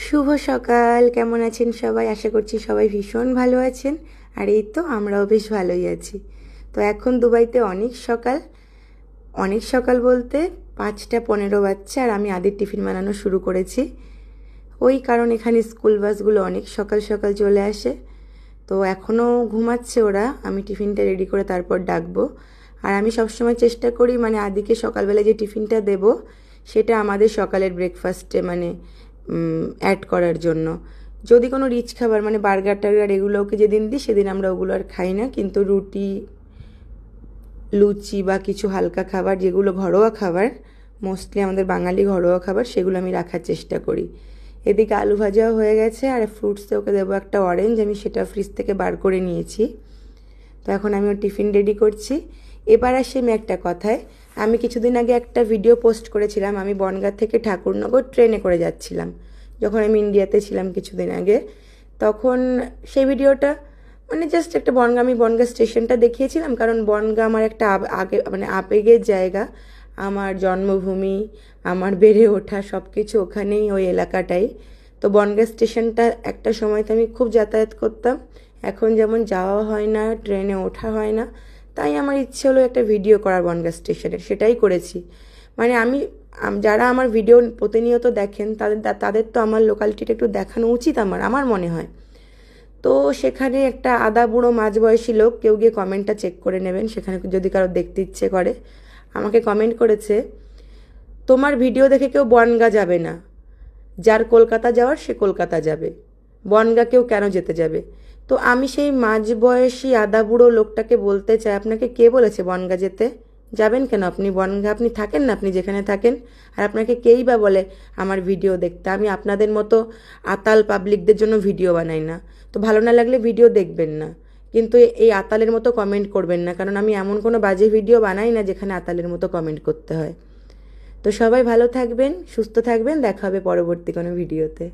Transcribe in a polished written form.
শুভ সকাল। কেমন আছেন সবাই? আশা করছি সবাই ভীষণ ভালো আছেন। আর এই তো আমরাও বেশ ভালোই আছি। তো এখন দুবাইতে অনেক সকাল বলতে 5:15 বাজছে, আর আমি আদির টিফিন বানানো শুরু করেছি। ওই কারণ এখানে স্কুল বাসগুলো অনেক সকাল সকাল চলে আসে। তো এখনও ঘুমাচ্ছে ওরা, আমি টিফিনটা রেডি করে তারপর ডাকবো। আর আমি সবসময় চেষ্টা করি আদিকে সকালবেলা যে টিফিনটা দেব সেটা আমাদের সকালের ব্রেকফাস্টে অ্যাড করার জন্য। যদি কোনো রিচ খাবার বার্গার টার্গার এগুলো ওকে যেদিন দিই সেদিন আমরা ওগুলো আর খাই না, কিন্তু রুটি লুচি বা কিছু হালকা খাবার যেগুলো ঘরোয়া খাবার, মোস্টলি আমাদের বাঙালি ঘরোয়া খাবার, সেগুলো আমি রাখার চেষ্টা করি। এদিকে আলু ভাজাও হয়ে গেছে, আর ফ্রুটসে ওকে দেবো একটা অরেঞ্জ, আমি সেটা ফ্রিজ থেকে বার করে নিয়েছি। তো এখন আমি ওর টিফিন রেডি করছি। এবার আসি আমি একটা কথায়। আমি কিছুদিন আগে একটা ভিডিও পোস্ট করেছিলাম, আমি বনগাঁ থেকে ঠাকুরনগর ট্রেনে করে যাচ্ছিলাম যখন আমি ইন্ডিয়াতে ছিলাম কিছুদিন আগে। তখন সেই ভিডিওটা জাস্ট একটা আমি বনগাঁ স্টেশনটা দেখিয়েছিলাম, কারণ বনগাঁ আমার একটা আগে আবেগের জায়গা। আমার জন্মভূমি, আমার বেড়ে ওঠা সব কিছু ওখানেই, ওই এলাকাটাই। তো বনগাঁ স্টেশনটা একটা সময়তে আমি খুব যাতায়াত করতাম, এখন যেমন যাওয়া হয় না, ট্রেনে ওঠা হয় না। তাই আমার ইচ্ছে হলো একটা ভিডিও করার বনগাঁ স্টেশনের, সেটাই করেছি। আমি যারা আমার ভিডিও প্রতিনিয়ত দেখেন তাদের তো আমার লোকালিটিটা একটু দেখানো উচিত আমার মনে হয়। তো সেখানে একটা আদা বুড়ো মাঝবয়সী লোক, কেউ গিয়ে কমেন্টটা চেক করে নেবেন সেখানে যদি কারো দেখতে ইচ্ছে করে, আমাকে কমেন্ট করেছে, তোমার ভিডিও দেখে কেউ বনগাঁ যাবে না, যার কলকাতা যাওয়ার সে কলকাতা যাবে, বনগাঁ কেউ কেন যেতে যাবে? তো আমি সেই মাঝবয়সী আদা বুড়ো লোকটাকে বলতে চাই, আপনাকে কে বলেছে বনগাঁ যেতে? যাবেন কেন আপনি বনগাঁ? আপনি থাকেন না, আপনি যেখানে থাকেন। আর আপনাকে কেই বা বলে আমার ভিডিও দেখতে? আমি আপনাদের মতো আতাল পাবলিকদের জন্য ভিডিও বানাই না। তো ভালো না লাগলে ভিডিও দেখবেন না, কিন্তু এই আতালের মতো কমেন্ট করবেন না, কারণ আমি এমন কোনো বাজে ভিডিও বানাই না যেখানে আতালের মতো কমেন্ট করতে হয়। তো সবাই ভালো থাকবেন, সুস্থ থাকবেন, দেখা হবে পরবর্তী কোনো ভিডিওতে।